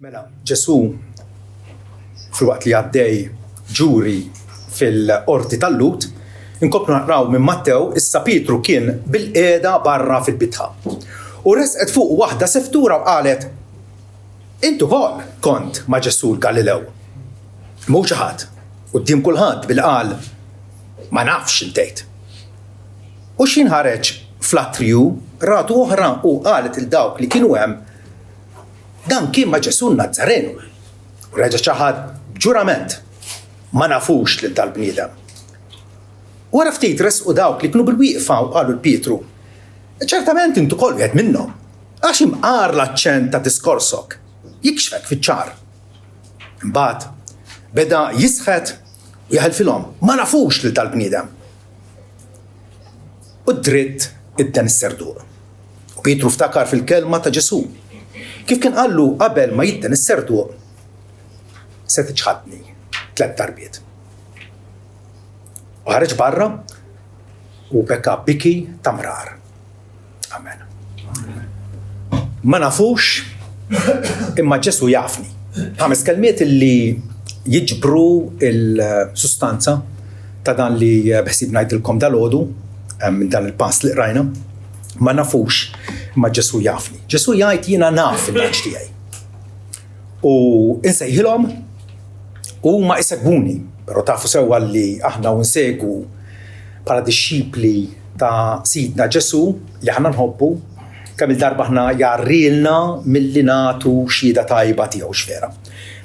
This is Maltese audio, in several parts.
Mela, Ġesu fil-waqt li għaddej ġuri fil-qorti tal-Lut, inkopru naqraw minn Mattew, issa Pietru kien bil-qiegħda barra fil-bitħa. U resqet fuq waħda seftura u qalet: Intu kol kont ma' Ġesu l-Galilew. Mhu xi ħadd, quddiem kulħadd bil-qal ma nafx intejt. U x'inħareġ fl-attriju ratu oħra u qalet il-dawk li kienu hemm: Dan kien ma' Ġesu Nazzarenu. U reġa' xi ħadd ġurament ma nafux lil dal-bniedem. Wara ftit resqu dawk li kienu bil-wieqfa u qalu l-Pietru: Ċertament intu kol wieħed minnhom, għax imqar l-aċċent ta' diskorsok, jikxfek fiċ-ċar. Imbagħad beda jisħet u jaħelfilhom: Ma nafux lil dal-bniedem. U dritt idden is-serduq. U Pietru ftakar fil-kelma ta' Ġesu. Kif kien qallu qabel ma jidden is-serduq, se tiċħadni 3 darbiet. U ħareġ barra u bekka biki ta' mrar. Amen. Ma nafux imma Ġesu jafni. 5 kelmiet li jiġbru il-sustanza ta' dan li beħsib ngħidilkom dal-għodu minn dan il-pass li qrajna. Ma nafux imma Ġesu jafni. Ġesu jgħid jiena naf il-lanċ tiegħi. U insejħilhom u ma isegwuni, però tafu sewwa li aħna nsegwu bħala dixxipli ta' Sidna Ġesu li aħna nħobbu kemm il-darba aħna jarrilna milli nagħtu xhieda tajba tiegħu x'vera.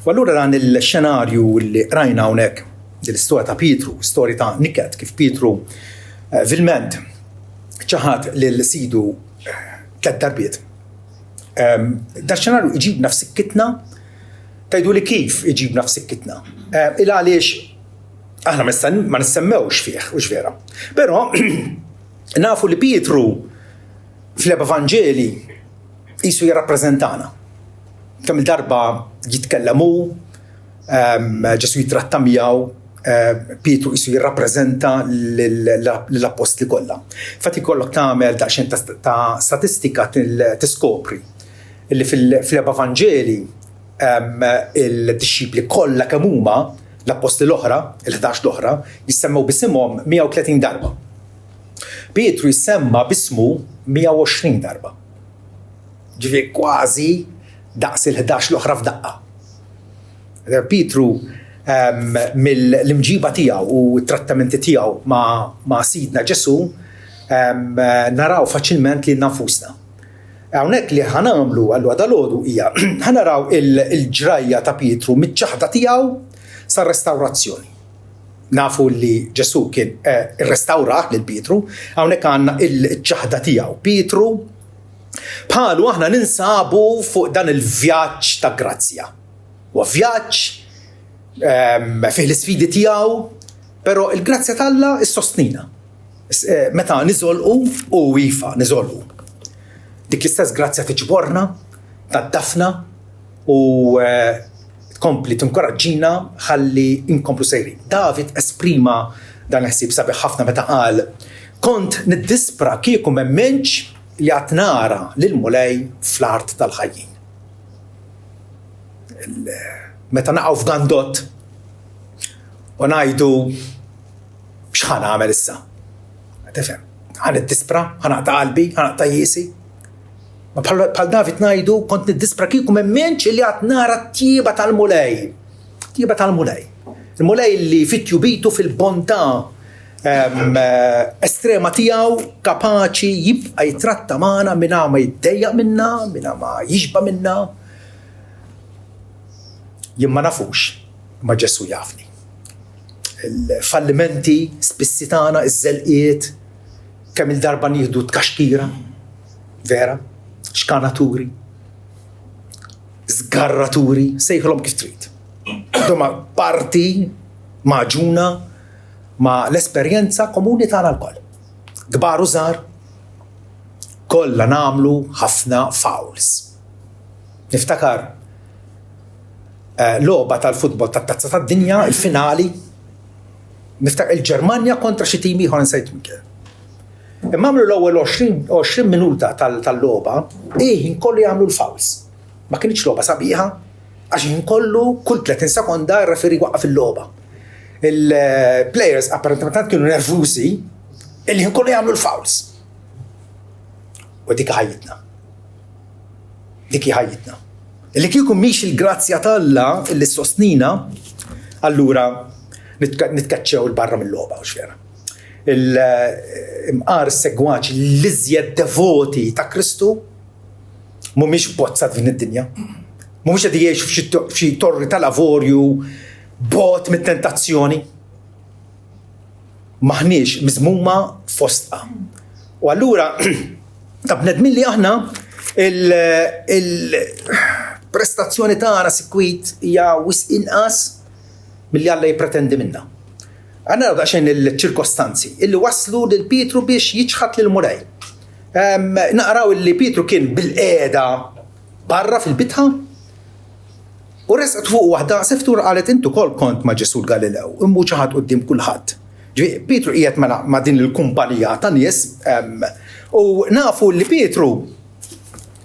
U allura dan il-xenarju li rajna hawnhekk dil-istorja ta' Pietru, storja ta' Niket kif Pietru vilment ċaħat lil Sidu 3 darbiet. Da xenarju iġibna f'sikkitna, tajdu li kif iġibna f'sikkitna. Il għaliex aħna ma nissemmewx fih, u x'vera. Però nafu li Pietru fl-Evanġeli qisu jirrappreżentana. Kemm il-darba jitkellemu, Ġesu jitratta miegħu, Pietru qisu jirrappreżenta l-apostli kollha. Fatti kollok tagħmel daqsxejn ta' statistika tiskopri illi fl-Evanġeli il-dixxipli kollha kemm huma l-apostli l-oħra, il-11 l-oħra, jissemmew bisimhom 130 darba. Pietru jissemma bismu 120 darba. Ġifieri kważi daqs il-11 l-oħra f'daqqa. Pietru mill-imġiba tiegħu u t-trattamenti tiegħu ma' Sidna Ġesu naraw faċilment li nafusna. Hawnhekk li ħanamlu għallu dal-għodu hija ħanaraw il-ġrajja ta' Pietru miċ-ċaħda tiegħu sar-restawrazzjoni. Nafu li Ġesu kien irrestawrah lil Pietru, hawnhekk għandna il-ċaħda tiegħu. Pietru bħalu aħna ninsabu fuq dan il-vjaġġ ta' grazzja. Huwa vjaġġ fih l-isfidi tiegħu, però il-grazzja talla issostnina. Meta niżolqu u ifa niżolqu. Dik l-istess grazzja tiġborna, taddafna u tkompli tinkoraġġina ħalli inkomplu sejrin. David esprima dan ħsieb sabiħ ħafna meta qal: Kont niddispra kieku m'hemmx li qatt nara lil mulej fl-art tal-ħajjin. Meta naqgħu f'gandott u ngħidu x'ħan nagħmel issa. Tifhem, ħan niddispra, ħanaqta' qalbi, ħanaqta' jiesi. Ma bħal David ngħidu kont niddispra kieku m'hemmx li qatt nara t-tjieba tal-mulej. Tjieba tal-mulej. Il-mulej li fit-tjubitu fil-bontà estrema tiegħu kapaċi jibqa' jitratta magħna mingħajr ma jiddejjaq minnha, mingħajr ma jiġba minnha. Jien ma nafux, ma Ġesu jafni. Il-fallimenti, spissi tagħna, iż-żelqiet, kemm il-darba nieħdu tkaxkira, vera, xkanaturi, żgarraturi, sejħilhom kif trid. Doma parti maġuna ma' l-esperjenza komuni tagħna l-koll. Kbar u żgħar, kollha nagħmlu ħafna fouls. Niftakar logħba tal-futbol tat-tazza tad-dinja, il-finali, niftakar il-Ġermanja kontra xi tim ieħor nsejt minkien. Imma għamlu l-ewwel 20 minuta tal-logħba ħin kollu jagħmlu l-fouls. Ma kienx logħba sabiħa, għax jinkollu kull 30 sekonda r-referi waqqaf il-logħba. Il-players apparentement kienu nervużi illi jinkollu jagħmlu l-fouls. U dik ħajjitna. Dik ħajjitna. Illi kieku mhix il-grazzja t'Alla illi sostnina, allura nitkaċċew il-barra mill-logħba u x'vera. Il-mqar segwaċ l-iżjed devoti ta' Kristu mhumiex bozzat din id-dinja. Mhumiex qed jgħixu f'xi torri tal-avorju bot mit-tentazzjoni. Maħniex miżmuma fostqa. U allura ta' bnedmin li aħna il-prestazzjoni tagħna sikwit hija wisq inqas milli Alla jippretendi minna. Għandna naraw daqsxejn il-ċirkostanzi illi waslu lil Pietru biex jiġħad lil Mulej. Naqraw illi Pietru kien bil-qiegħda barra fil-bitħa u resqet fuq waħda seftur qalet intu kol kont ma' Ġesu l-Galilew, immu ċaħat qudiem kulħadd. Pietru qiegħed ma' din il-kumpanija ta' nies u nafu li Pietru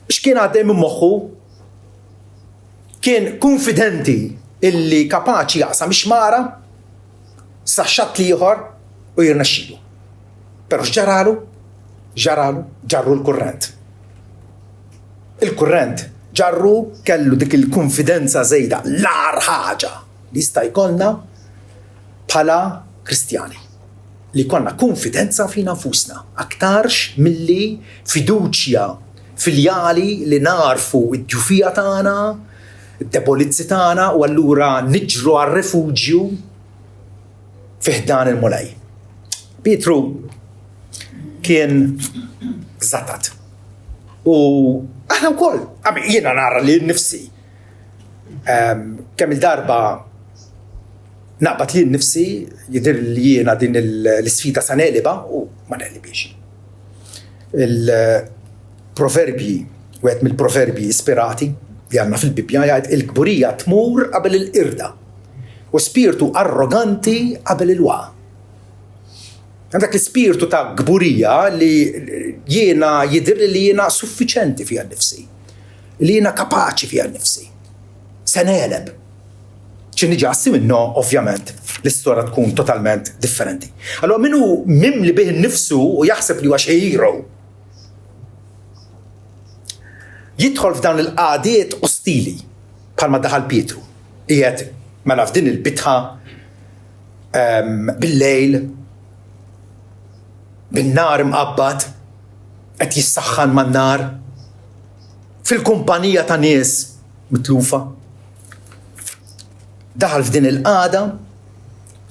x'kien għaddej minn moħħu kien konfidenti illi kapaċi jaqsam ix-xmara sa xatt ieħor u jirnexxielu. Però x'ġaralu? Ġarru l-kurrent. Il-kurrent ġarru kellu dik il-konfidenza żejda l-ar ħaġa li jista' jkollna bħala Kristjani. Li jkollna konfidenza fina nfusna aktarx milli fiduċja filjali li narfu id-ġufija tagħna, id-debolizzi tagħna u allura niġru għar-refuġju fih dan il-Mulej. Pietru kien żatat. U aħna wkoll, jiena nara li nnifsi. Kemm il-darba naqbad li nnifsi jidher li jiena din l-isfida sa neliba u ma nelibiex. Il-proverbji, wieħed mill-proverbji ispirati li għandna fil-Bibja jgħid il-kburija tmur qabel il-qirda u spiritu arroganti qabel il-waqa. Għandak l-spiritu ta' gburija li jiena jidher li jiena suffiċenti fiha nnifsi, li jiena kapaċi fiha nnifsi. Se neleb. ċinni ġassi minnu, ovvjament, l-istorja tkun totalment differenti. Allora minnu mimli bih nnifsu u jaħseb li huwa xi hero. Jidħol f'dan il-qagħdiet ostili bħalma daħal Pietru. Qiegħed mela f'din il-bitħa bil-lejl bin-nar imqabbad qed jissaħħan man-nar fil-kumpanija ta' nies mitlufa. Daħal f'din il-qagħda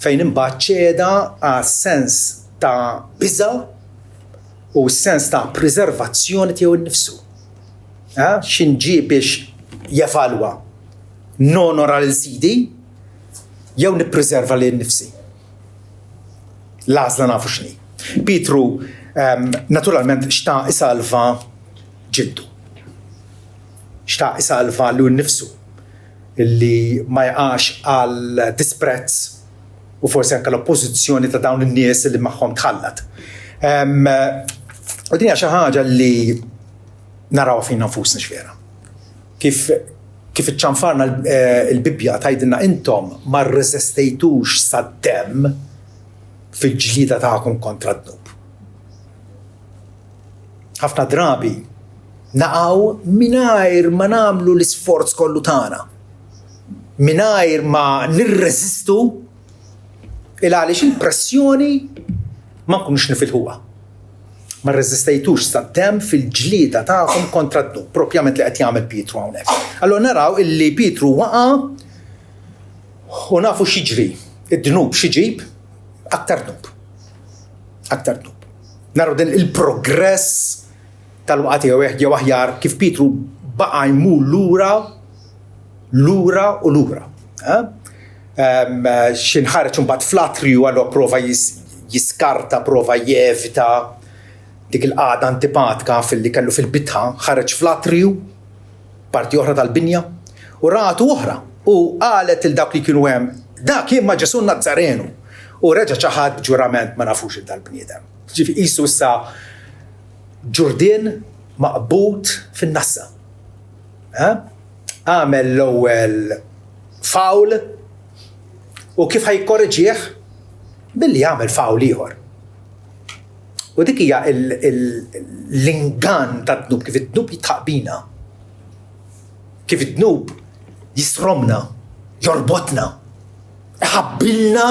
fejn imbagħad ċeda għas sens ta' biża' u s-sens ta' preservazzjoni tiegħu nnifsu. X'inġie biex jevalwa nonora lil sidi jew nippreserva lil nnifsi. L-għażla nafu x'inhi. Pietru naturalment xtaq isalva ġiddu. Xtaq isalva lil nnifsu illi ma jaqax għal disprezz u forsi anke l-oppożizzjoni ta' dawn in-nies li magħhom tħallat. U din hija xi ħaġa li naraw fina nfusna x'vera. Kif iċċanfarna l-Bibja tgħidilna intom ma rresistejtux sad-demm fil-ġlieda tagħkom kontra d-dnub. Ħafna drabi naqgħu mingħajr ma nagħmlu l-isforz kollu tagħna. Mingħajr ma nirreżistu il għaliex il-pressjoni ma nkunux nifilħuha. Ma rreżistejtux sad-demm fil-ġlieda tagħhom kontra d-dnub, propjament li qed jagħmel Pietru hawnhekk. Allura naraw illi Pietru waqa' u nafu x'jiġri. Id-dnub x'ġib? Aktar dnub. Aktar dnub. Naraw din il-progress tal-waqgħa tiegħu jew aħjar kif Pietru baqa' jmur lura u lura. X'inħareġ imbagħad fl-atriju allura prova jiskarta, prova jevita dik il-qagħda antipatika fil-li kellu fil-bitħa, ħareġ fl-atriju, parti oħra tal-binja, u ratu oħra. U qalet il dawk li kienu hemm, dak kien ma' Ġesu Nazzarenu. U reġa' ċaħad ġurament ma nafux dal-bniedem. Ġifi qisu issa Ġurdien maqbut fin-nassa. għamel l-ewwel fawl u kif ħajkorreġih billi jagħmel fawl ieħor. U dik hija l-ingan tad-dnub, kif id-dnub jitħaqbina, kif id-dnub jisromna, jorbotna, ħabbilna,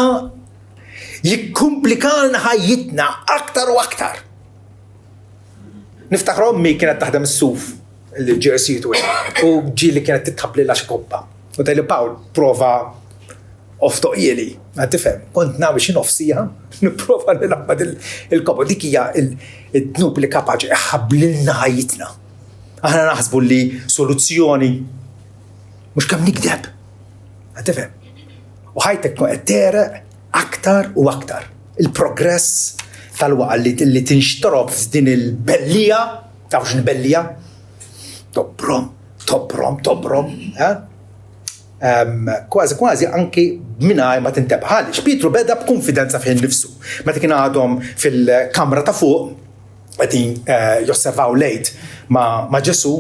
jikkumplikalna ħajjitna aktar u aktar. Niftakar ommi kienet taħdem is-suf il-ġersijiet u ġieli kienet titħabb lilha xi koppa. U tgħidli Pawl prova oftoqjieli, tifhem, kont nawi xi nofsija, nipprova nilaqbad il-koppa. Dik hija id-dnub li kapaċi ħabbilna ħajjitna. Aħna naħsbu li soluzzjoni mhux kemm nikdeb. Tifhem. U ħajtek qed tereq aktar u aktar. Il-progress tal-waqt li tinxtorob f'din il-bellija, tafx il-bellija? Tobrom. Kważi anki mingħajr ma tinteb. Għaliex Pietru beda b'konfidenza fih nifsu. Meta kien għadhom fil-kamra ta' fuq, qegħdin josservaw lejt ma' Ġesu,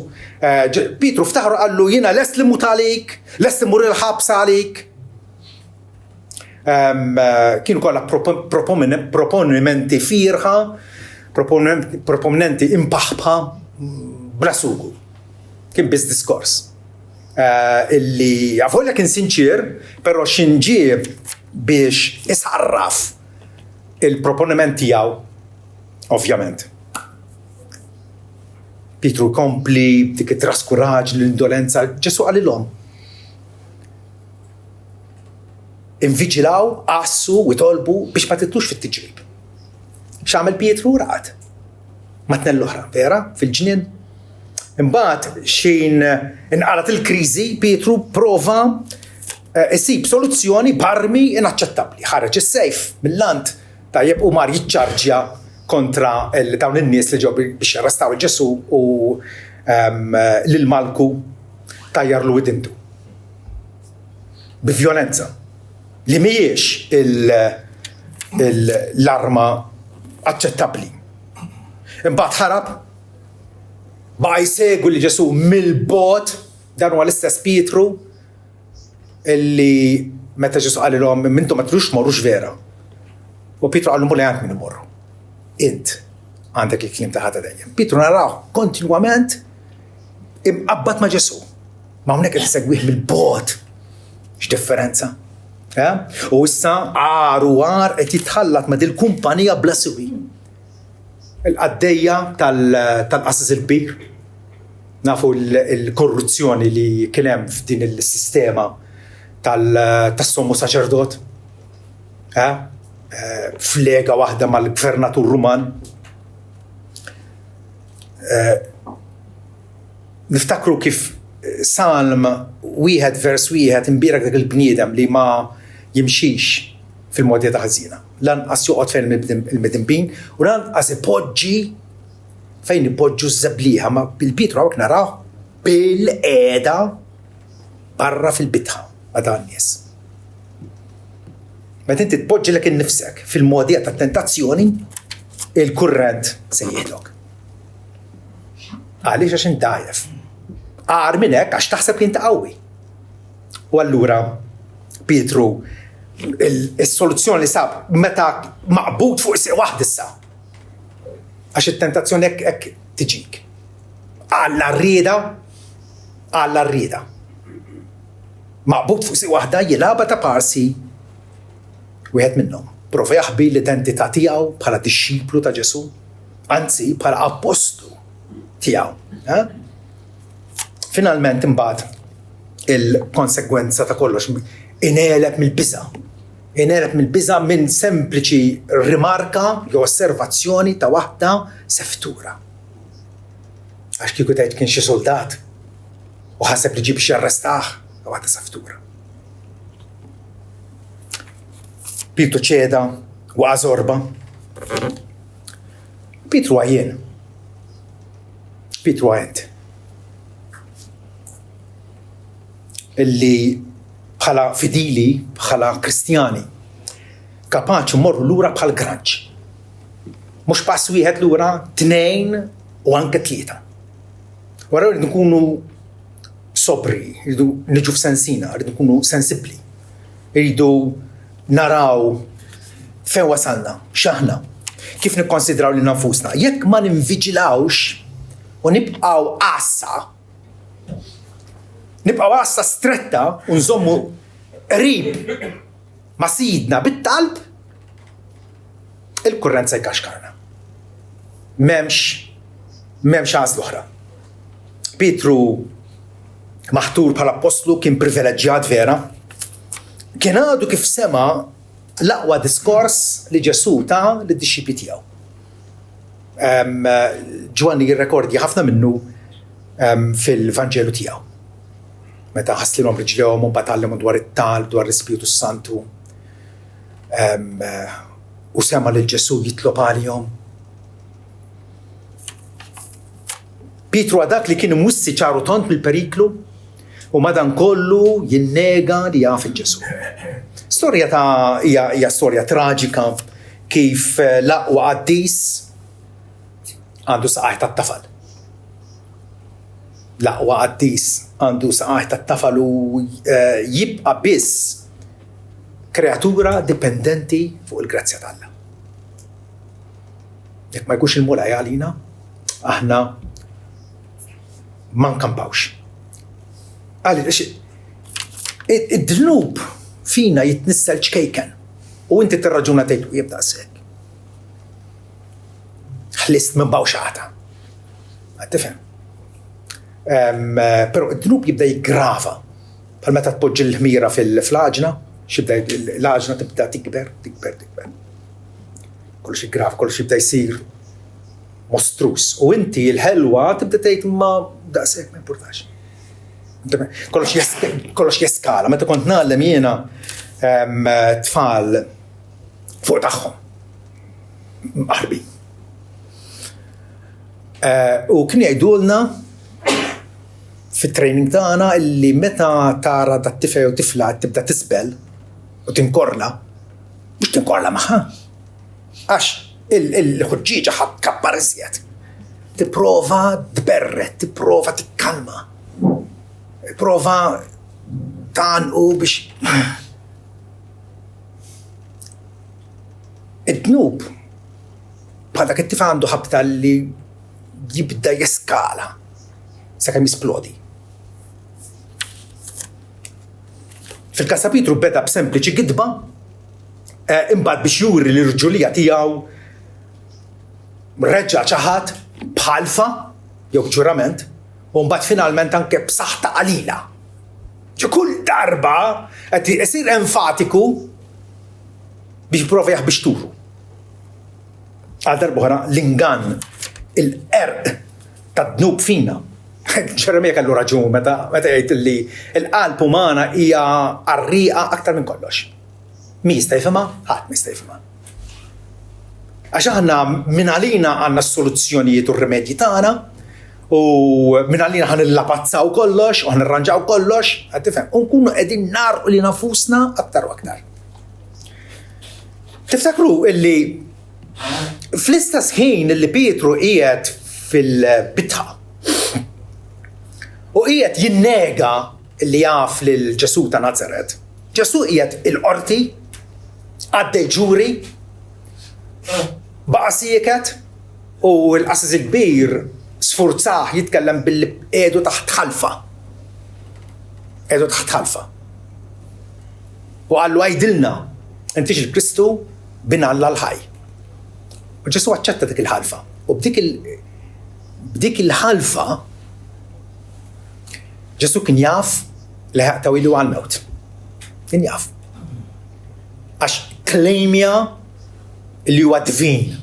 Pietru ftaħru qallu jiena lest li mut għalik, lest li mur il-ħabs għalik. Kienu kollha proponimenti firħa, proponimenti impaħbħa bla sugu. Kien biss diskors. Illi għafolja kien sinċir, pero xinġib biex isarraf il-proponimenti tiegħu, ovvjament. Pietru kompli dik it-traskuraġġ, l-indolenza, Ġesu qalilhom. Inviġilaw, qassu u jtolbu biex ma titlux fit-tiġrib. X'għamel Pietru raqad. Matna l-oħra, vera, fil-ġnien. Imbagħad xejn inqalat il-kriżi, Pietru prova isib soluzzjoni b'armi inaċċettabbli. Ħareġ is-sejf mill-lant tajjeb u mar jiċċarġja kontra dawn in-nies li ġew biex jarrestaw Ġesu u lil Malku tajjarlu idintu. B'vjolenza. Li mhijiex l-arma aċċettabbli. Imbagħad ħarab baqa' jsegwu li Ġesu mill-bogħod, dan huwa l-istess Pietru illi meta Ġesu qalilhom intom ma tridux tmorrux vera. U Pietru qallu mur għand min imorru. Int għandek il-kliem ta' ħadd dejjem. Pietru naraw kontinwament imqabbad ma' Ġesu. Ma hawnhekk qed isegwih mill-bogħod. X'differenza? U issa għar qed jitħallat ma' dil kumpanija bla siwi. Il-qaddejja tal-qasas il-kbir. Nafu l-korruzzjoni li kien hemm f'din il-sistema tas-sommu saċerdot. Flega waħda mal-gvernatur Ruman. Niftakru kif Salm 1 vers 1 imbierak dak il-bniedem li ma jimxix fil-modja ta' ħażina. Lanqas joqgħod fejn il-midinbin u lanqas ipoġġi fejn ipoġġu żebblieħa ma bil-Pietru hawnhekk naraw bil-qiegħda barra fil-bitħa ma' dan nies. Meta inti tpoġġi lek innifsek fil-modja tat-tentazzjoni, il-kurrent se jieħdok. Għaliex għax indajjef. Għar minn hekk għax taħseb li inti qawwi. U allura Pietru is-soluzzjoni li sab meta maqbud fuq isir waħd issa. Għax it-tentazzjoni hekk tiġik. Alla rrieda. Maqbud fuq isir waħda jilaba ta' parsi wieħed minnhom. Prova jaħbi l-identità tiegħu bħala dixxiplu ta' Ġesu, anzi bħala apostlu tiegħu. Finalment imbagħad il-konsegwenza ta' kollox inelep mill-biża' minn sempliċi rimarka jew osservazzjoni ta' waħda seftura. Għax kieku tgħid kien xi soldat u ħaseb li ġie biex jarrestah waħda seftura. Pietru ċeda u għażorba. Pietru għajjen. Pietru għajent. Illi bħala fidili, bħala kristjani, kapaċi morru lura bħal granġ. Mhux pass wieħed lura, 2 u anke 3. Wara nkunu sobri, rridu niġu f'sensina, rridu nkunu sensibli, rridu naraw fejn wasalna, x'aħna, kif nikkonsidraw lil nafusna. Jekk ma ninviġilawx u nibqgħu qassa stretta u nżommu qrib ma' sidna bit-talb, il-kurrent se jkaxkarna. M'hemmx għażla oħra. Pietru maħtur bħala apostlu kien privileġġjat vera. Kien għadu kif sema l-aqwa diskors li Ġesu ta' lid-dixxipli tiegħu. Ġwanni jirrekordja ħafna minnu fil-Vanġelu tiegħu. Meta ħasslilhom riġlihom u mbagħad għallhom dwar it-talb, dwar l-Ispiritu Santu. U sema lil Ġesu jitlob għalihom. Pietru għadak li kien imwissi ċaru tont mill-periklu u madankollu jinnega li jaf il-Ġesu. Storja hija storja traġika kif l-aqwa qaddis għandu saqajt tat-tafal. L-aqwa qaddis għandu saqajt tat-tafal u jibqa' biss kreatura dipendenti fuq il-grazzja t'Alla. Jekk ma jkunx il-mulaj għalina, aħna ma nkampawx. Id-dnub fina jitnissel ċkejken u inti tirraġuna tgħid jibda shekk. Ħlist minn bawxata. Tifhem? Però id-dnub jibda jiggrava. Bħal meta tpoġġi l-ħmira fil-aġna, x'ibda l-aġna tibda tikber. Kollox jiggrav, kollox jibda jsir mostrus. U inti l-ħelwa tibda tgħid ma daqshekk ma importax. Kollox jeskala. Meta kont nagħlem jiena tfal fuq tagħhom maħrbi. U kien jgħidulna fit-training tagħna illi meta tara dat-tifel u tifla tibda tisbel u tinkorla, mhux tinkorla magħha. Għax il-ħuġġieġa ħadd kabbar iżjed. Tipprova tberret, tipprova tikkalma. Tipprova tagħanqu biex id-dnub bħal dak it-tifel għandu ħabta li jibda jeskala sakemm jisplodi. Fil-każ ta' Pietru beda b'sempliċi gidba, imbagħad biex juri l-irġulija tiegħu reġġa' ċaħat bħalfa jew ġurament u mbagħad finalment anke b'saħħta qalila. Kull darba qed isir enfatiku biex jipprova jaħbix turu. Għal darba oħra l-ingann il-qerq tad-dnub fina. Ġeremija kellu raġun meta jgħid li l-qalb umana hija qarrieqa aktar minn kollox. Min jista' jifhimha? Ħadd ma jista' jifhimha. Għax aħna minn għalina għandna s-soluzzjonijiet u r-rimedji tagħna u minn għalina ħanillapazzaw kollox u ħanirranġaw kollox, qed tifhem, u nkunu qegħdin narqu li nafusna aktar u aktar. Tiftakru illi fl-istess ħin illi Pietru qiegħed fil-bitħa u qiegħed jinnega li jaf lil Ġesu ta' Nazaret. Ġesu qiegħed il-qorti għaddej ġuri baqa' sieket u l-qasiż il-kbir sfurzah jitkellem billi qiegħdu taħt ħalfa. Qiegħdu taħt ħalfa. U qallu għajdilna intix il-Kristu bin Alla l-ħaj. U Ġesu aċċetta dik il-ħalfa. U b'dik il-ħalfa Ġesu kien jaf li ħaqtawilu għal-mewt. Kien jaf. Għax klejmja li huwa divin.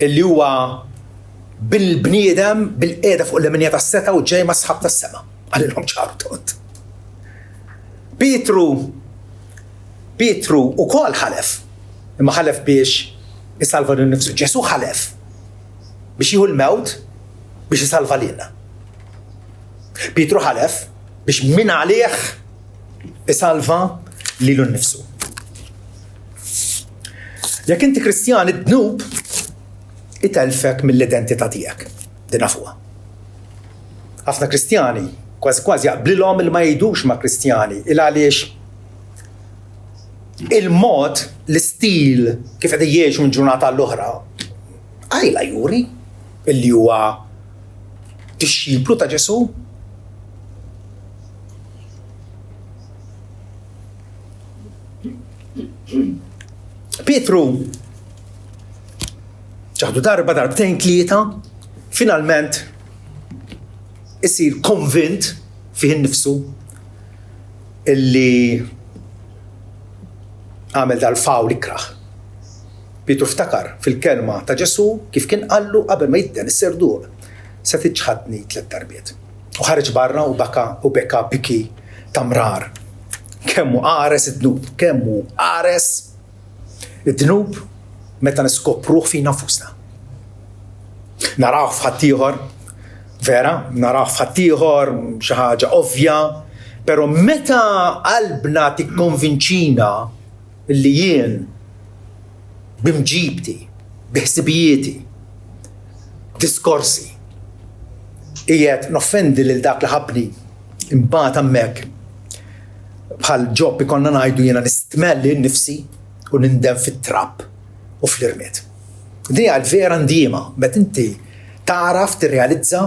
Li huwa bil-bniedem bil-qiegħda fuq l-eminja tas-seta u ġej ma' sħab tas-sema. Għalilhom ċaru tont. Pietru ukoll ħalef. Imma ħalef biex isalva lil nifsu. Ġesu ħalef biex jieħu l-mewt biex isalva lilna. Pietru ħalef biex min għalih isalva lilu nnifsu. Jekk inti Kristjan id-dnub itelfek mill-identità tiegħek. Din nafuha. ħafna Kristjani kważi jaqblilhom li ma jgħidux ma' Kristjani il għaliex il-mod, l-istil kif qed jgħixu minn ġurnata l-oħra għajla juri illi huwa disċiplu ta' Ġesu. Pietru ċaħdu darbtejn tlieta finalment isir konvint fih innifsu illi għamel dal-fawl ikraħ. Pietru ftakar fil-kelma ta' Ġesu kif kien qallu qabel ma jidden is-serduq se tiġħadni 3 darbiet. U ħareġ barra u beka biki tamrar. Kemmu qares id-dnub, kemmu qares id-dnub meta niskopruh fina nfusna. Naraw f'ħaddieħor, vera, naraw f'ħaddieħor xi ħaġa ovvja, però meta qalbna tikkonvinċina li jien bimġibti, biħsibijieti, diskorsi, qiegħed noffendi lil dak li ħabni imbagħad hemmhekk bħal ġob ikonna ngħidu jiena nistmelli nnifsi u nindem fit-trapp u fl-irmiet. Din hija l-vera ndiema meta inti taraf tirrealizza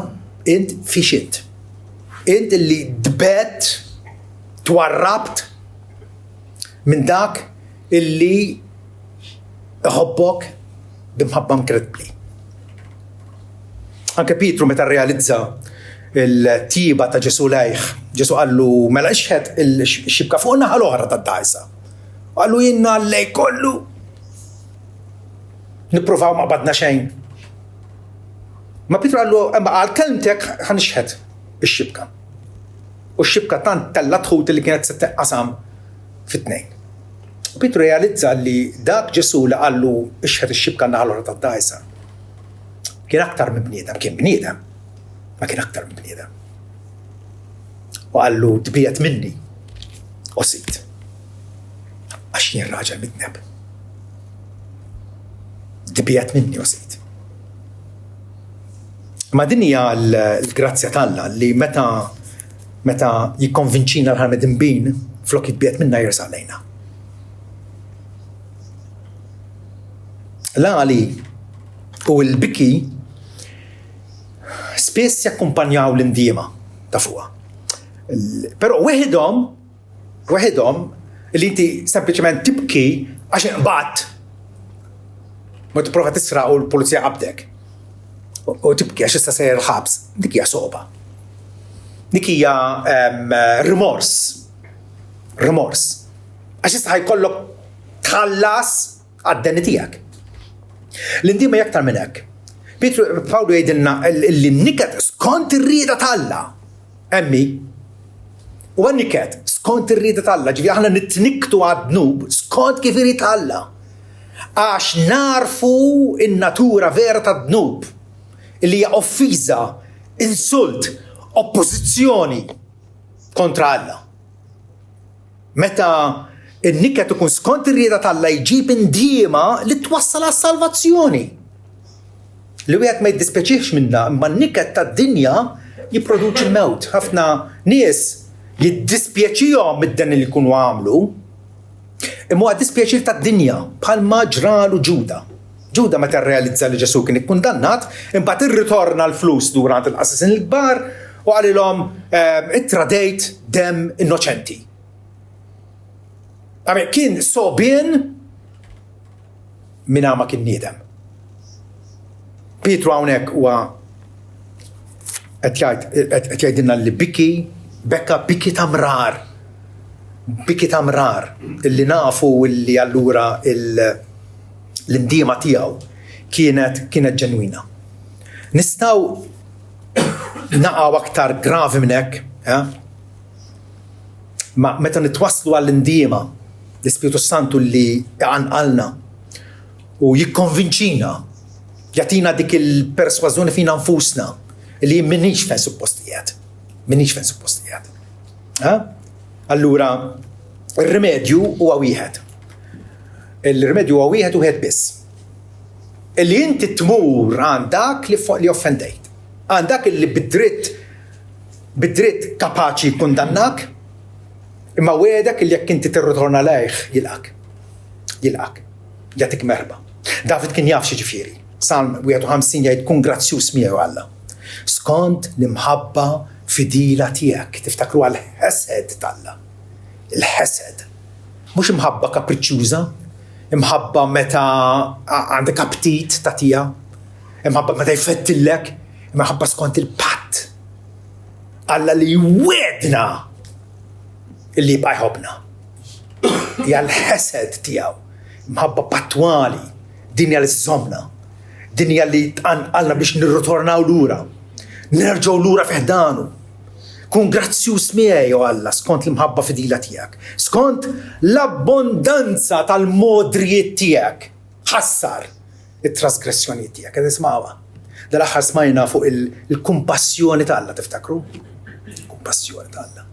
int fiex int. Int li dbet twarrabt minn dak illi ħobbok bimħabba mkredbli. Anke Pietru meta rrealizza il-tiba ta' Ġesu lejh, Ġesu qallu mela ixħed il-xibka fuq naħa l-oħra tad-dgħajsa. Qallu jiena lej kollu nippruvaw ma badna xejn. Ma Pietru qallu għal kelmtek ħanixħed ix-xibka. U x-xibka tant tella tħut li kienet se teqqasam fit-tnejn. Pietru realizza li dak Ġesu li qallu ixħed ix-xibka naħa l-oħra tad-dgħajsa kien aktar minn bniedem, kien bniedem, ma kien aktar minn bniedem. U qallu tbiet minni u sit. Għax jien raġel midneb. Tbiet minni u sit. Ma din hija l-grazzja tagħna li meta jikkonvinċina l-ħarmed imbin flok jitbiet minna jersa' lejna. L-għali u l-biki spess jakkumpanjaw l-indiema ta' fuqha. Però weħidhom li inti sempliċement tibki għax inqbad ma tipprova tisraq u l-pulizija qabdek. U tibki għax issa sejjer il-ħabs, dik hija soba. Dik hija rimors. Għax issa ħajkollok tħallas għad-deni tiegħek. L-indiema jaktar minn hekk. Pawlu jgħidilna li n-niket skont ir-rieda tal-Alla. Emmi, u għan-niket skont ir-rieda tal-Alla, ġifieri aħna nitniktu għad-dnub skont kif irid Alla. Għax narfu in-natura vera tad-dnub li hija offiża, insult, oppożizzjoni kontra Alla. Meta in-niket ikun skont ir-rieda tal-Alla jġib indiema li twassal għas-salvazzjoni. Li wieħed ma jiddispjaċix minnha, imma n-niket tad-dinja jipproduċi l-mewt. Ħafna nies jiddispjaċihom mid-den li jkunu għamlu, imma huwa dispjaċir tad-dinja bħalma ġralu Ġuda. Ġuda meta rrealizza li Ġesu kien ikkundannat, imbagħad irritorna l-flus durant il-qasassin il-kbar u qalilhom ittradejt dem innoċenti. Kien sobien minna ma kien niedem. Pietru hawnhekk huwa qed jgħidilna li biki tamrar. Biki tamrar illi nafu illi allura l-indiema tiegħu kienet ġenwina. Nistgħu naqgħu aktar gravi minn hekk, ma meta nitwasslu għall-indiema l-Ispiritu Santu li għanqalna u jikkonvinċina, jatina dik il-persważjoni fina nfusna li minix fejn suppostijat. Allura, il-rimedju huwa wieħed. Il-rimedju huwa wieħed u wieħed biss. Illi inti tmur għandak li offendejt. Għandak li bid-dritt bid-dritt kapaċi jkundannak, imma wedek li jekk inti tirritorna lejh jilqak, jagħtik merba. David kien jaf xi ġifieri. Salm 51 jgħid kun grazzjuż miegħu Alla. Skont l-imħabba fidila tiegħek, tiftakru għal ħesed talla. Il-ħesed. Mhux imħabba kapriċċjuża, imħabba meta għandek aptit tagħtiha, imħabba meta jfettillek, imħabba skont il-patt. Alla li wedna illi jibqa' jħobbna. Hija l-ħesed tiegħu, imħabba pattwali, dinja li żommna, dinja li tqanqalna biex nirritornaw lura, nerġgħu lura fiħdanu. Kun grazzjuż miegħi Alla skont l-imħabba fidila tiegħek, skont l-abbondanza tal-modrijiet tiegħek. Ħassar it-trasgressjonijiet tiegħek. Qed isma'ha. Dal-aħħar smajna fuq il-kumpassjoni ta' Alla, tiftakru? Kumpassjoni ta' Alla.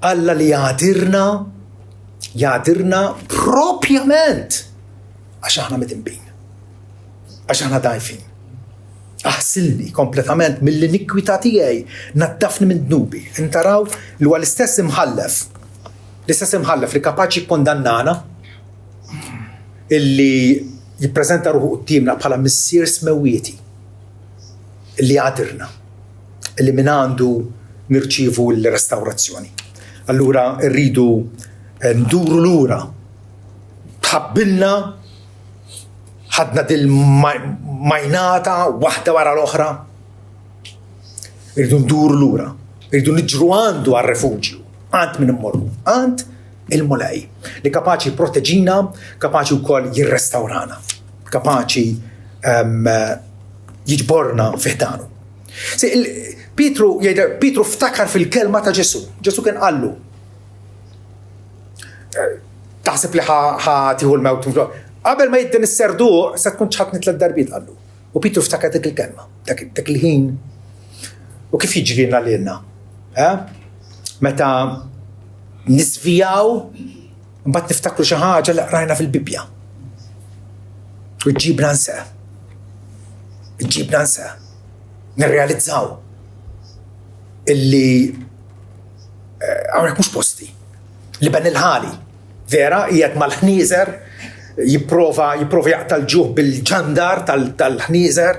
Alla li jgħadirna propjament għax aħna mitinbin, għax aħna dajfin. Aħsilni kompletament mill-inikwità tiegħi, naddafni minn dnubi. Intaraw li huwa l-istess imħallef li kapaċi kondannana, illi jippreżenta ruħu qudiemna bħala missier smewwieti, illi għadirna, illi minn għandu nirċievu l-restawrazzjoni. Allura rridu nduru lura, tħabbilna, ħadna dil-majnata waħda wara l-oħra. Irridu nduru lura, irridu niġru għandu għal-refugju, għand minn immorru, għand il-mulej, li kapaċi proteġina, kapaċi wkoll jirrestawrana, kapaċi jiġborna fiħdanu. Pietru ftakar fil-kelma ta' Ġesu. Ġesu kien qallu, taħseb li ħatiħu l-mewt. Qabel ma jidden is-serduq, se tkun ċħatni 3 darbiet qallu. U Pietru ftakar dik il-kelma, dak il-ħin. U kif jiġrina lilna? Meta nisvijaw, mbagħad niftakru xi ħaġa li qrajna fil-Bibja. U ġġibna nseħ. Nirrealizzaw illi hawnhekk mhux posti. Li ben il-ħali, vera, qiegħed mal-ħnieżer, jipprova jaqtal ġuħ bil-ġandar tal-ħnieżer.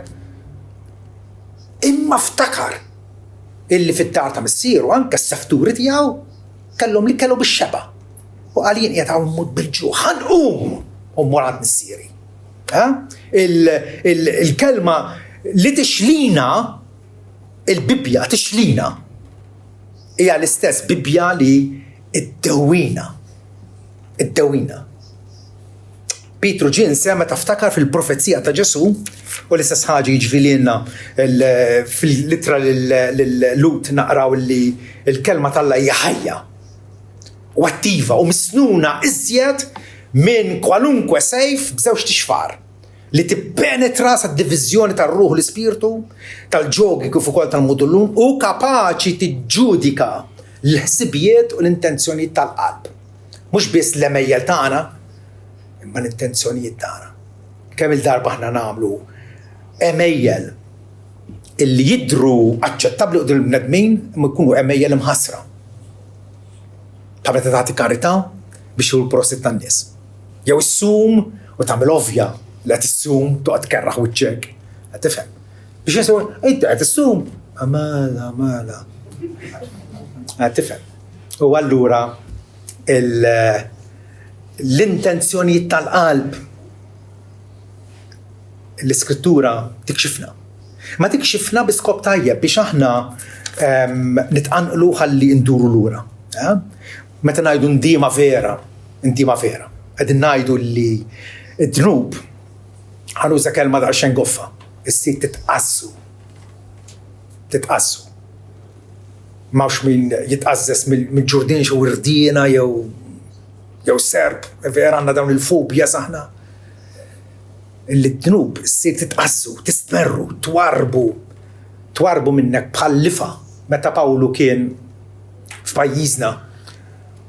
Imma ftakar illi fit-tar ta' missieru anke s-safturi tiegħu kellhom li kellu bix-xeba. U għalien qiegħed hawn immut bil-ġuħ, ħanqum u mmur għand missieri. Il-kelma li tixlina, il-Bibja tixlina, hija l-istess Bibja li id-dewwina. Pietru ġinse meta ftakar fil-profezija ta' Ġesu, u l-istess ħaġa jiġri lilna fil-litra l-Lut naqraw li l-kelma tal-Alla hija ħajja u attiva u misnuna iżjed minn kwalunkwe sejf b'żewġ tixfar li tippenetra sad-diviżjoni tar-ruħ u l-ispirtu, tal-ġogi kif ukoll tal-mudullum u kapaċi tiġġudika l-ħsibijiet u l-intenzjonijiet tal-qalb. Mhux biss l-emejjel tagħna, imma l-intenzjonijiet tagħna. Kemm il-darba aħna nagħmlu emejjel illi jidhru aċċettabbli qudiem il-bnedmin imma jkunu emejjel imħassra. Ta' meta tagħti karità biex hu l-prosit tan-nies. Jew issum u tagħmel ovvja li qed issum toqgħod tkerraħ wiċċek. Qed tifhem. Biex jesu inti qed issum mela. Qed tifhem. U allura l-intenzjonijiet tal-qalb l-iskrittura tikxifna. Ma tikxifna biskop tajjeb biex aħna nitqanqlu ħalli nduru lura. Meta ngħidu ndima vera. Qegħdin ngħidu li d-dnub ħanuża kelma daqsxejn goffa. Issir titqassu. Mawx min jitqażżes mill-ġurdien xi wirdiena jew serb, vera għandna dawn il-fobja saħna. Il-dnub issir titqassu, tistmerru, twarbu minnek bħal lifa. Meta Pawlu kien f'pajjiżna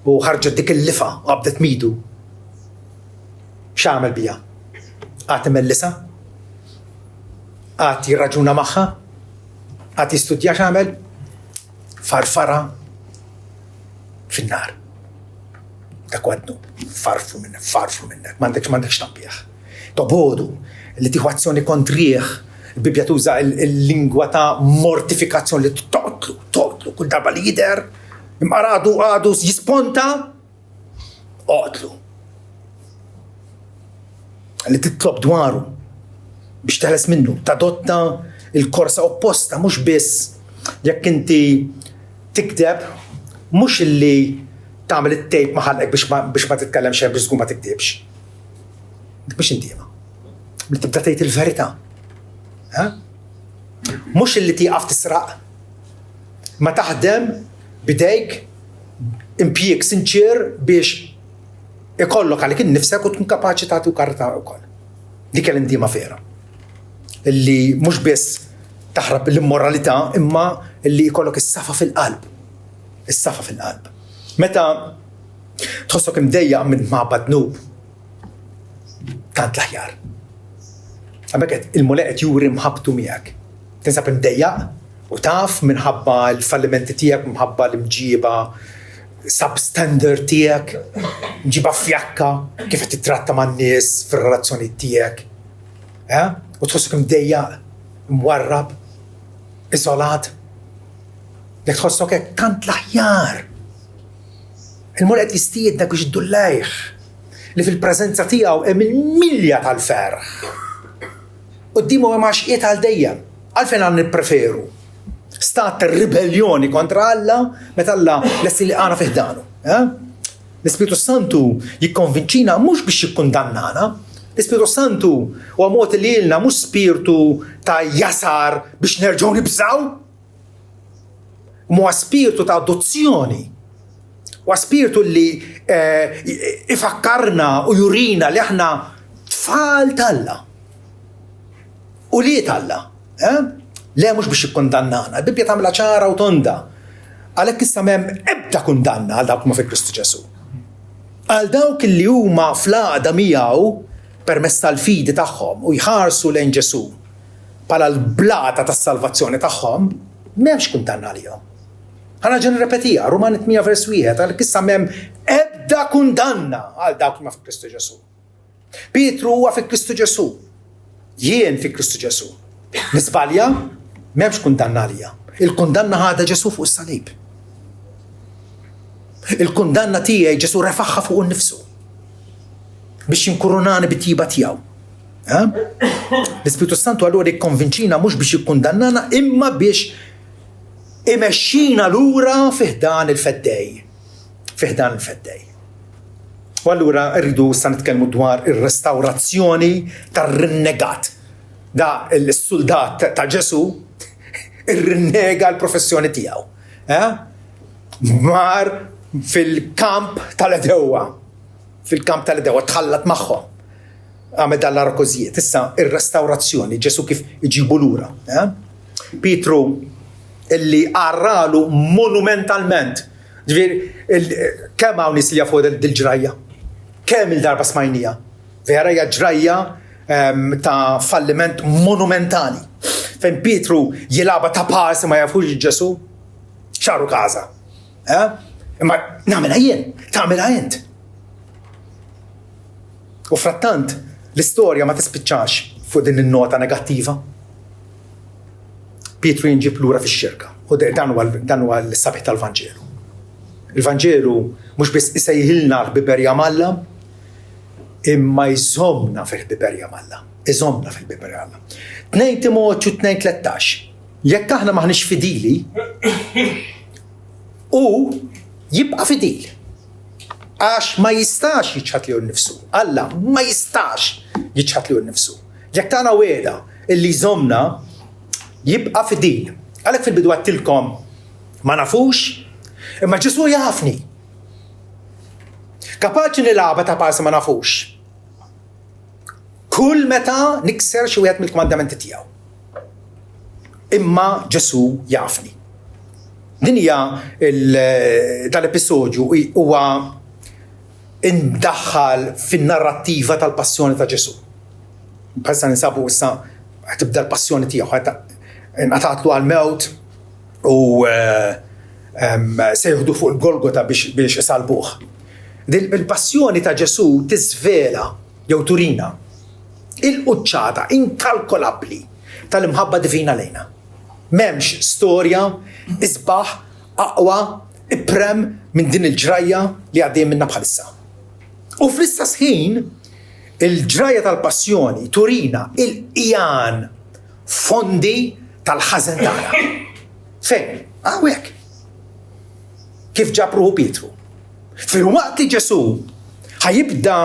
u ħarġet dik il-lifa u qabdet midu. X'għamel biha? Għad imellisa? Għad jirraġuna magħha? Għad jistudja x'għamel? فرفرة في النار. dak wadnu farfu minnek, m'għandekx tabbieħ. Tobodu li tieħu azzjoni kontrih, il-Bibja tuża il-lingwa ta' mortifikazzjoni li toqtlu kull darba li jidher imma għadu jisponta oqtlu. Li titlob dwaru biex teħles minnu, tadotta il-korsa opposta, mhux biss jekk inti tikdeb, mhux illi tagħmel it-tejp maħallek biex ma titkellem xejn biex żgur ma tikdibx. Dik mhux intiema. Li tibda tgħid il-verità. Mhux illi tieqaf tisraq. Ma taħdem bidejk impjieg sinċir biex ikollok għalik innifsek u tkun kapaċi tagħti karta wkoll. Dik l-intiema vera. Illi mhux biss taħrab l-immoralità imma illi jkollok is-safa fil-qalb. Is-safa fil-qalb. Meta tħossok imdejjaq minn mabba dnub, tant l-aħjar. Għamek il-moleqet juri mħabtu miegħek. Tinsab imdejjaq u taf minħabba l-fallimenti tiegħek, minħabba l-imġiba substandard tiegħek, mġiba fjakka kif qed titratta man-nies fir-relazzjoni tiegħek. U tħossok imdejjaq, mwarrab, iżolat. Jekk tħossok hekk tant l-aħjar. Il-moleqet jistiednek biex iddullejh li fil-preżenza tiegħu hemm il-milja tal-ferħ. Quddiemu hemm għaxqiet għal dejjem. Għalfejn għan nippreferu stat ta' ribellioni kontra Alla meta Alla lesti li għana fiħdanu. L-Ispiritu Santu jikkonvinċina mhux biex jikkundannana. L-Ispiritu Santu huwa mod li lilna mhux spiritu ta' jasar biex nerġgħu nibżgħu. Huwa spiritu ta' adozzjoni. Huwa spiritu li ifakkarna u jurina li aħna tfal tal-Alla. U li tal-Alla. Le mhux biex jikkundannana. Il-Bibja tagħmilha ċara u tonda. Għalhekk issa m'hemm ebda kundanna għal dawk ma fi Kristu Ġesu. Għal dawk li huma fl-għaqda miegħu permezz tal-fidi tagħhom u jħarsu lejn Ġesu bħala l-blata tas-salvazzjoni tagħhom, m'hemmx kundanna għalihom. Ħana ġen nirrepetija, Rumani 8 vers 1, għalhekk issa m'hemm ebda kundanna għal dawk ma fi Kristu Ġesu. Pietru huwa fi Kristu Ġesu. Jien fi Kristu Ġesu. Nisbalja, m'hemmx kundanna għalija. Il-kundanna ħada Ġesu fuq is-salib. Il-kundanna tiegħi Ġesu refaħħa fuq innifsu biex jinkurunani bit-tjiba tiegħu. L-Ispiritu Santu allura jikkonvinċina mhux biex jikkundannana imma biex imexxina lura fiħdan il-feddej. Fiħdan il-feddej. U allura rridu issa nitkellmu dwar ir-restawrazzjoni tar-rinnegat. Da l-soldat ta' Ġesu irrinnega l-professjoni tiegħu. Mar fil-kamp tal-Edewa. Fil-kamp tal-Edewa tħallat magħhom. Għamel dal-arkożijiet. Issa ir-restawrazzjoni Ġesu kif iġibu lura. Pietru illi għarralu monumentalment. Ġifieri kemm hawn nies li jafu dil-ġrajja? Kemm il-darba smajnija? Vera hija ġrajja ta' falliment monumentali. Fejn Pietru jilaba ta' pasi ma jafux Ġesu, xaru kaza. Imma nagħmilha jien, tagħmilha int. U frattant l-istorja ma tispiċċax fuq din in-nota negattiva. Pietru jinġib lura fix-xirka. U dan huwa l-sabiħ tal-Vanġelu. Il-Vanġelu mhux biss isejħilna l-biberja Malla, imma jżommna fil-biberja Malla. Iżommna fil-biberja Malla. 2 Timotew 2:13. Jekk aħna maħniex fidili, u jibqa' fidil. Għax ma jistax jiċħat li nnifsu. Alla ma jistax jiċħat li nnifsu. Jekk tagħna weda illi jżommna jibqa' fidil. Għalhekk fil-bidu għattilkom ma nafux, imma Ġesu jafni. Kapaċi nilagħba ta' pasi ma nafux. Kull meta nikser xi wieħed mill-komandamenti tiegħu. Imma Ġesu jafni. Din hija dal-episodju huwa indaħħal fin-narrattiva tal-passjoni ta' Ġesu. Bħalissa ninsabu issa tibda l-passjoni tiegħu, inqatatlu għal-mewt u se jieħdu fuq il-Golgota biex isalbuh. Il-passjoni ta' Ġesu tiżvela jew turina il-quċċata inkalkolabbli tal-imħabba divina lejna. M'hemmx storja isbaħ aqwa iprem minn din il-ġrajja li għaddejjem minnha bħalissa. U fl-istess ħin il-ġrajja tal-passjoni turina il-qiegħan fondi tal-ħażen tagħna. Fejn? Hawnhekk. Kif ġabruhu Pietru. Fil-waqt li Ġesu ħajibda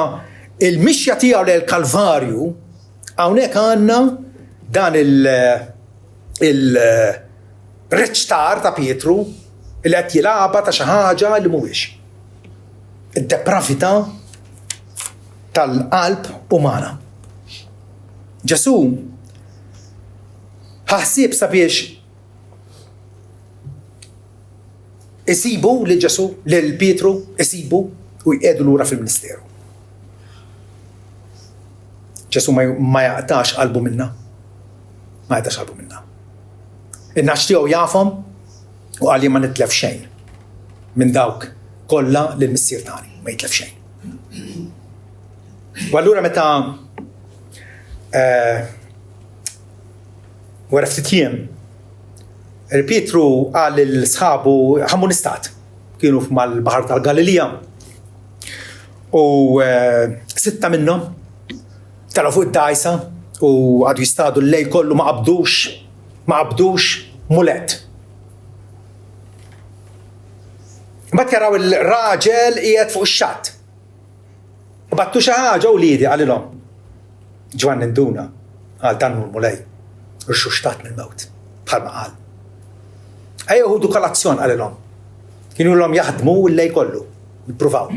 il-mixja tiegħu lejn il-Kalvarju, hawnhekk għandna dan il-reċtar ta' Pietru li qed jilagħba ta' xi ħaġa li mhuwiex. Id-depravità tal-qalb umana. Ġesu ħassib sabiex isibu li Ġesu lil Pietru isibu u jqedu lura fil-ministeru. Ġesu ma jaqtax qalbu minna. Ma jaqtax qalbu minna. In-naċ tiegħu jafhom u qal li ma nitlef xejn minn dawk kollha lil missier tagħni, ma jitlef xejn. U allura meta wara ftit jiem Pietru qal l-sħabu ħammu nistat, kienu mal-Baħar tal-Galilija u 6 minnhom taraw fuq id-dajsa u għadu jistadu l-lejl kollu ma qabdux mulet. Mbagħad jaraw il-raġel qiegħed fuq ix-xatt. Battu xi ħaġa u liedi qalilhom. Ġwann induna għal dan hu l-mulej rxuxtat mill-mewt bħalma qal. Ejja ħudu kolazzjon qalilhom. Kienu l-hom jaħdmu l-lejl kollu, jippruvaw.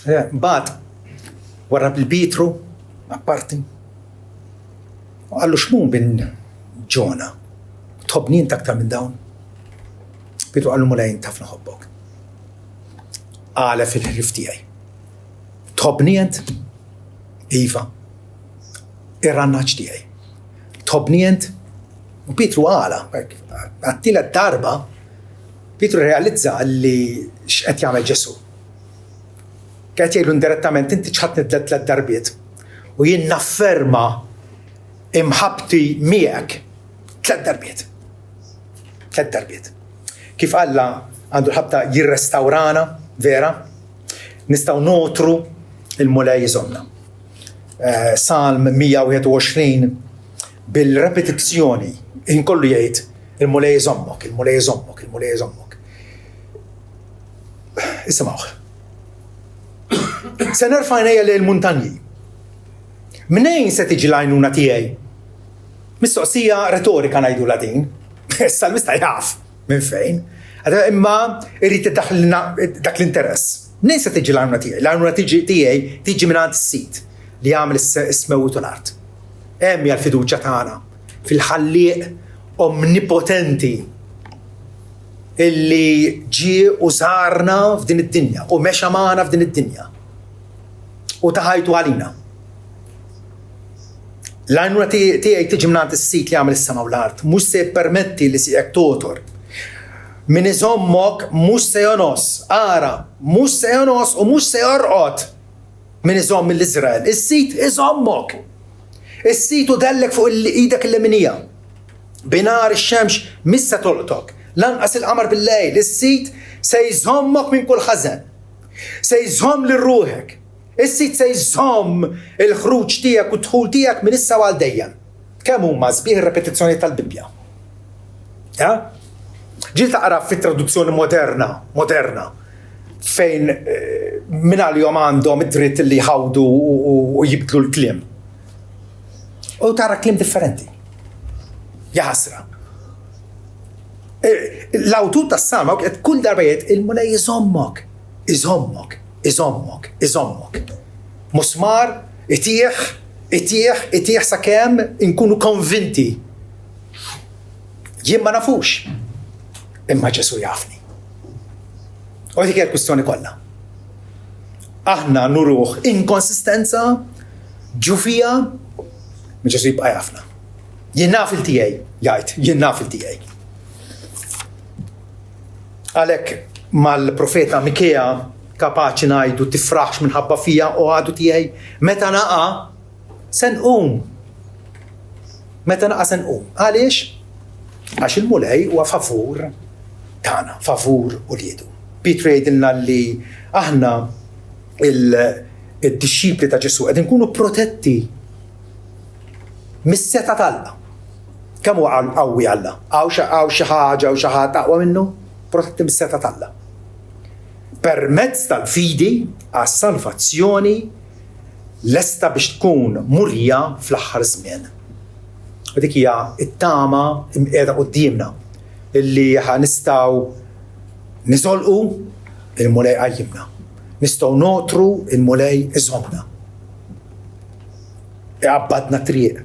Mbagħad wara bil-Pietru apparti. Għallu x'mu bin Ġona. Tħobbni int aktar minn dawn. Pietru qallu mulej int ħafna ħobbok. Qala fil-ħrif tiegħi. Tħobbni int? Iva. Ir-rannaġġ tiegħi. Tħobbni int? U Pietru għala, għattila darba, Pietru realizza li x'qed jagħmel Ġesu. Qed jgħidu indirettament inti ċħadni 3 darbiet u jien nafferma imħabti miegħek 3 darbiet. 3 darbiet. Kif Alla għandu l-ħabta jirrestawrana, vera, nistgħu notru il-mulej jżomna. Salm 121 bil-repetizzjoni inkollu jgħid il-mulej jżommok, il-mulej jżommok, il-mulej jżommok. Isimgħu. Se nerfa' għajnejja lejn il-muntanji. Minejn se tiġi l-għajnuna tiegħi? Mistoqsija retorika ngħidula din. Is-salmista jaf minn fejn. Imma irrid iddaħħilna dak l-interess. Minejn se tiġi l-għajnuna tiegħi? L-għajnuna tiegħi tiġi mingħand is-sit li jagħmel is-semewt u l-art. Hemm hija l-fiduċja tagħna fil-ħallieq omnipotenti illi ġie u żarna f'din id-dinja u mexa magħna f'din id-dinja u taħajtu għalina. L-għajnuna tiegħi tiġi mingħand is-sit li jagħmel is-sema u l-art, mhux se jippermetti li siqek totor. Min iżommok mhux se jonos, ara, mhux se jonos u mhux se jorqod min iżomm mill-Iżrael. Is-sit iżommok. Is-sit u dellek fuq idek il-leminija. Binar ix-xemx missa tolqtok. Lanqas il-qamar bil-lejl. Is-sit se jżommok minn kull ħażen. Se jżomm lil ruħek. Is-sit se jżomm il-ħruġ tiegħek u d-dħul tiegħek minn issa għal dejjem. Kemm huma sbieħ ir-repetizzjoni tal-Bibja. Ja? Ġiet taqra fit-traduzzjoni moderna fejn minn għalihom għandhom id-dritt li jħawdu u jibdlu l-kliem. U tara kliem differenti. Jaħasra. L-awtur tas-salma qed kull darba jgħid il-mulej iżommok, iżommok, iżommok, iżommok. Musmar itieħ sakemm inkunu konvinti. Jien ma nafux. Imma Ġesu jafni. U dik hija l-kwistjoni kollha. Aħna nuruh inkonsistenza, ġufija, ma Ġesu jibqa' jafna. Jien naf il-tiegħi, jgħid, jien naf il-tiegħi. Għalhekk mal-profeta Mikea kapaċi ngħidu tifraħx minħabba fija u għadu tiegħi meta naqa' se nqum. Meta naqa' se nqum. Għaliex? Għax il-mulej huwa favur tagħna, favur uliedu. Pietru jgħidilna li aħna il-disċipli ta' Ġesu qegħdin nkunu protetti mis-seta tal-Alla. Kemm huwa qawwi Alla? Hawn xi ħaġa u xi ħadd aqwa minnu? Protetti mis-seta tal-Alla. Permezz tal-fidi għas-salvazzjoni lesta biex tkun murija fl-aħħar żmien. U dik hija t-tama qiegħda qudiemna illi nistgħu niżolqu il-mulej qajjimna. Nistgħu notru il-mulej iżommna. Iqabbadna triq.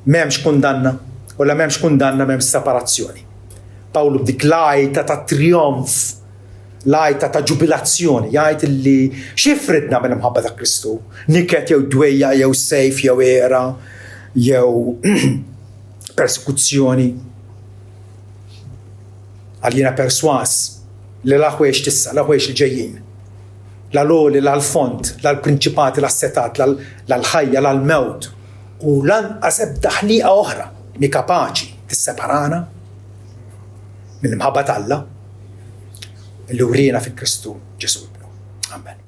M'hemmx kundanna, u la m'hemmx kundanna m'hemmx separazzjoni. Pawlu b'dik lajta ta' trionf, lajta ta' ġubilazzjoni, jgħid li x'ifridna minn imħabba ta' Kristu. Niket jew dwejja jew sejf jew era jew persekuzzjoni. Għal jiena perswas li l-aħwejx tissa, l-aħwejx li ġejjin. L-għaloli, l-għal-font, l-għal-prinċipati, l-assetat, l-għal-ħajja, l-għal-mewt. U lanqas ebda ħliqa oħra mi kapaċi tisseparana mill-imħabba ta' Alla li urina fil-Kristu Ġesu. Amen.